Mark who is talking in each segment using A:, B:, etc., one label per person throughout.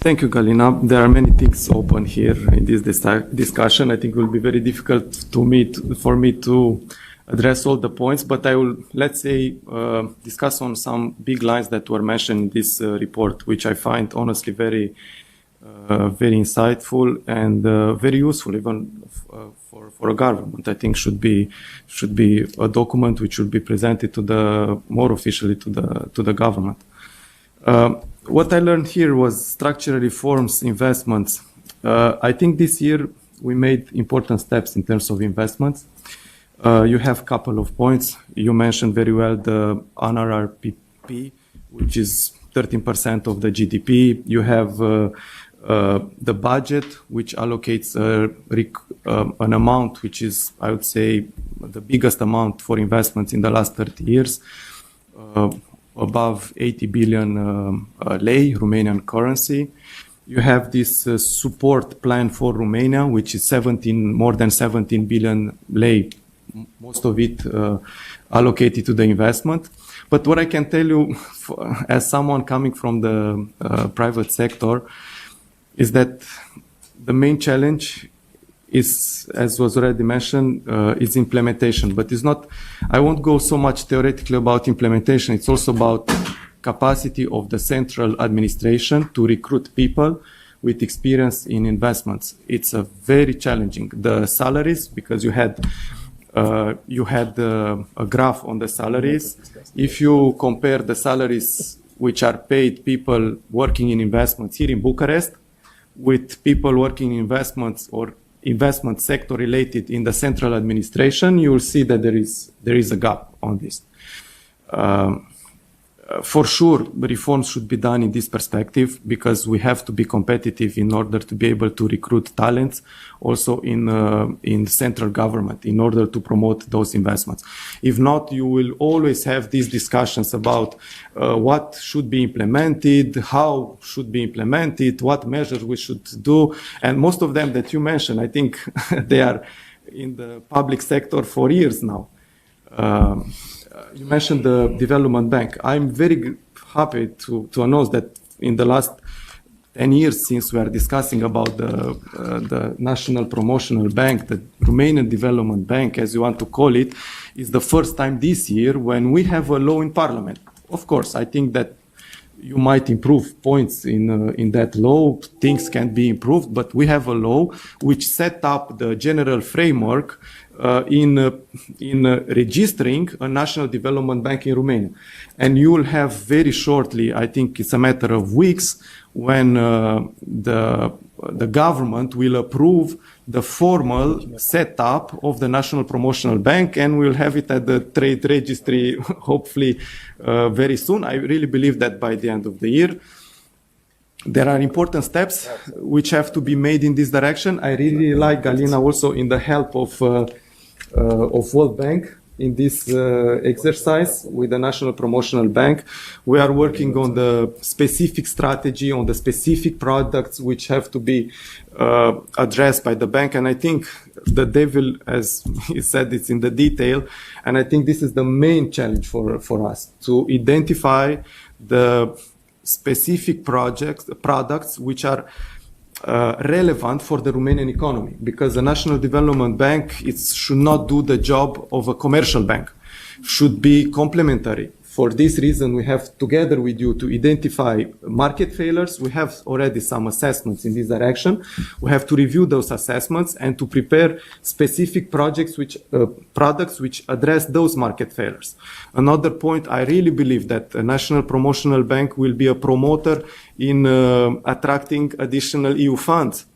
A: Thank you, Gallina. There are many things open here in this discussion. I think it will be very difficult for me to address all the points, but I will, let's say, discuss on some big lines that were mentioned in this report, which I find honestly very insightful and very useful, even for a government. I think should be a document which should be presented more officially to the government. What I learned here was structural reforms, investments. I think this year we made important steps in terms of investments. You have a couple of points. You mentioned very well the NRRP, which is 13% of the GDP. You have the budget, which allocates an amount which is, I would say, the biggest amount for investments in the last 30 years. Above 80 billion lei, Romanian currency. You have this support plan for Romania, which is more than 17 billion lei, most of it allocated to the investment. But what I can tell you, as someone coming from the private sector, is that the main challenge is, as was already mentioned, is implementation. But it's not, I won't go so much theoretically about implementation. It's also about capacity of the central administration to recruit people with experience in investments. It's a very challenging. The salaries, because you had a graph on the salaries. If you compare the salaries which are paid people working in investments here in Bucharest with people working in investments or investment sector related in the central administration, you will see that there is a gap on this. For sure, reforms should be done in this perspective because we have to be competitive in order to be able to recruit talents also in central government in order to promote those investments. If not, you will always have these discussions about what should be implemented, how should be implemented, what measures we should do. And most of them that you mentioned, I think they are in the public sector for years now. You mentioned the development bank. I'm very happy to announce that in the last 10 years since we are discussing about the National Promotional Bank, the Romanian Development Bank, as you want to call it, is the first time this year when we have a law in Parliament. Of course, I think that you might improve points in that law. Things can be improved, but we have a law which set up the general framework in registering a national development bank in Romania. And you will have very shortly, I think it's a matter of weeks, when the government will approve the formal setup of the National Promotional Bank, and we'll have it at the trade registry hopefully very soon. I really believe that by the end of the year. There are important steps which have to be made in this direction. I really like Gallina also in the help of World Bank in this exercise with the National Promotional Bank. We are working on the specific strategy, on the specific products which have to be addressed by the bank. And I think the devil, as he said, it's in the detail. And I think this is the main challenge for us, to identify the specific products which are relevant for the Romanian economy, because the National Development Bank should not do the job of a commercial bank, should be complementary. For this reason, we have together with you to identify market failures. We have already some assessments in this direction. We have to review those assessments and to prepare specific products which address those market failures. Another point, I really believe that a National Promotional Bank will be a promoter in attracting additional EU funds.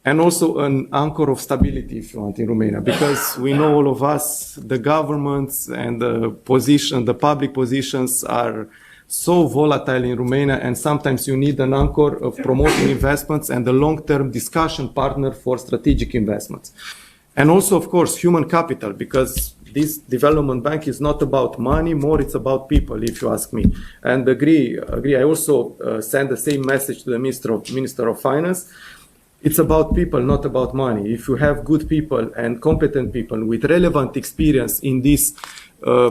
A: And also an anchor of stability, if you want, in Romania, because we know all of us, the governments and the public positions are so volatile in Romania, and sometimes you need an anchor of promoting investments and a long-term discussion partner for strategic investments. And also, of course, human capital, because this development bank is not about money, more it's about people, if you ask me. And agree. I also send the same message to the Minister of Finance. It's about people, not about money. If you have good people and competent people with relevant experience in this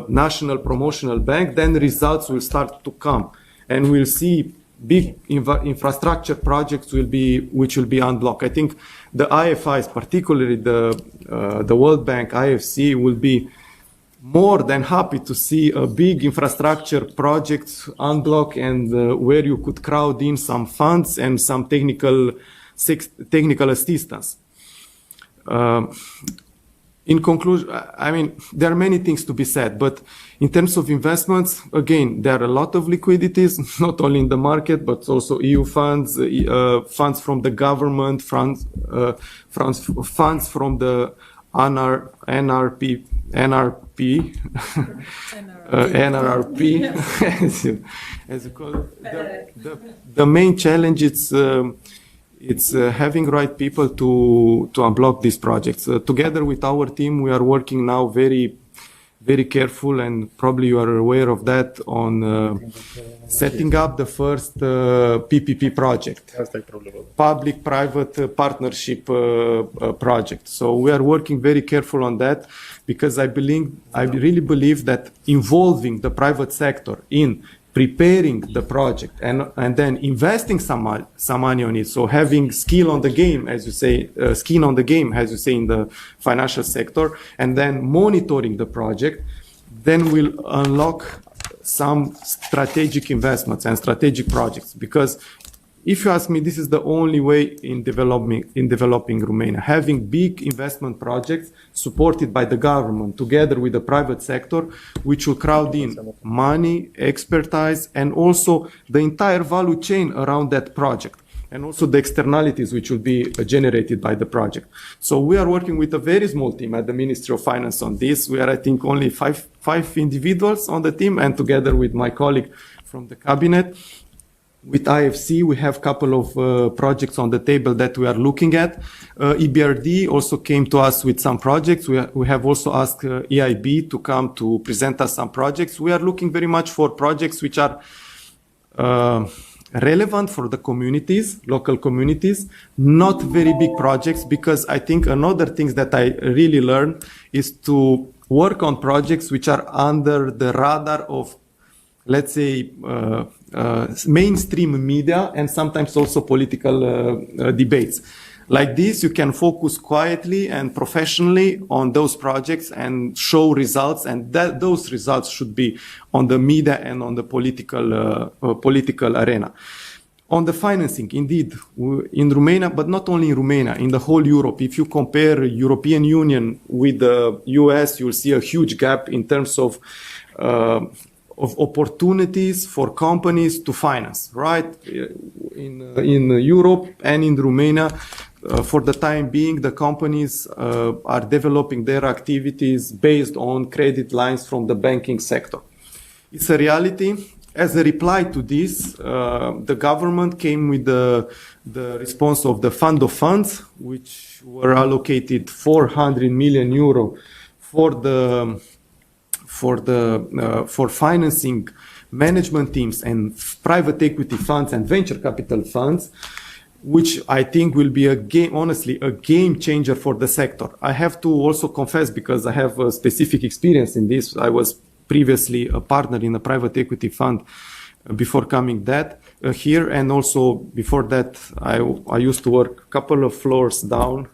A: National Promotional Bank, then results will start to come. And we'll see big infrastructure projects which will be unblocked. I think the IFIs, particularly the World Bank, IFC, will be more than happy to see a big infrastructure project unblock and where you could crowd in some funds and some technical assistance. In conclusion, I mean, there are many things to be said, but in terms of investments, again, there are a lot of liquidities, not only in the market, but also EU funds, funds from the government, funds from the NRRP, as you call it. The main challenge it's having right people to unblock these projects. Together with our team, we are working now very careful, and probably you are aware of that, on setting up the first PPP project, public-private partnership project. So we are working very careful on that, because I really believe that involving the private sector in preparing the project and then investing some money on it. So having skin on the game, as you say, in the financial sector, and then monitoring the project, then we'll unlock some strategic investments and strategic projects. Because if you ask me, this is the only way in developing Romania. Having big investment projects supported by the government together with the private sector, which will crowd in money, expertise, and also the entire value chain around that project, and also the externalities which will be generated by the project. So we are working with a very small team at the Ministry of Finance on this. We are, I think, only five individuals on the team, and together with my colleague from the cabinet. With IFC, we have a couple of projects on the table that we are looking at. EBRD also came to us with some projects. We have also asked EIB to come to present us some projects. We are looking very much for projects which are relevant for the communities, local communities, not very big projects, because I think another thing that I really learned is to work on projects which are under the radar of, let's say, mainstream media and sometimes also political debates. Like this, you can focus quietly and professionally on those projects and show results, and those results should be on the media and on the political arena. On the financing, indeed, in Romania, but not only in Romania, in the whole Europe, if you compare European Union with the US, you'll see a huge gap in terms of opportunities for companies to finance, right? In Europe and in Romania, for the time being, the companies are developing their activities based on credit lines from the banking sector. It's a reality. As a reply to this, the government came with the response of the Fund of Funds, which were allocated 400 million euro for financing management teams and private equity funds and venture capital funds, which I think will be honestly a game changer for the sector. I have to also confess, because I have a specific experience in this. I was previously a partner in a private equity fund before coming here, and also before that I used to work a couple of floors down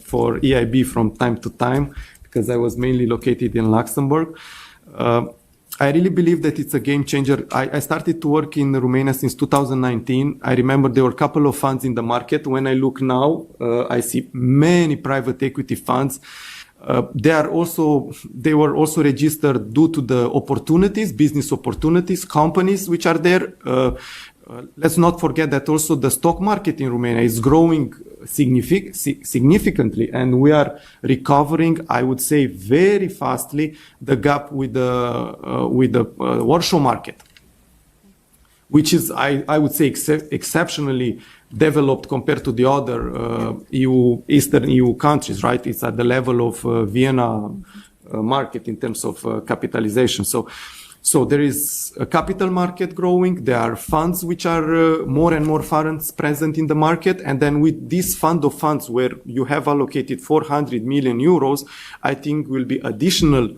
A: for EIB from time to time, because I was mainly located in Luxembourg. I really believe that it's a game changer. I started to work in Romania since 2019. I remember there were a couple of funds in the market. When I look now, I see many private equity funds. They were also registered due to the opportunities, business opportunities, companies which are there. Let's not forget that also the stock market in Romania is growing significantly, and we are recovering, I would say, very fastly the gap with the Warsaw market, which is, I would say, exceptionally developed compared to the other Eastern EU countries, right? It's at the level of Vienna market in terms of capitalization. So there is a capital market growing. There are funds which are more and more funds present in the market. And then with this fund of funds where you have allocated 400 million euros, I think will be additional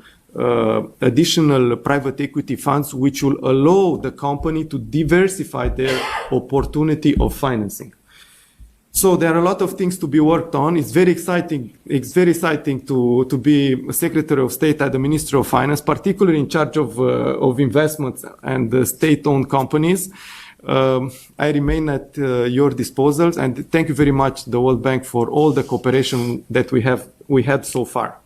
A: additional private equity funds which will allow the company to diversify their opportunity of financing. So there are a lot of things to be worked on. It's very exciting. It's very exciting to be Secretary of State at the Ministry of Finance, particularly in charge of investments and state-owned companies. I remain at your disposal, and thank you very much, the World Bank, for all the cooperation that we had so far.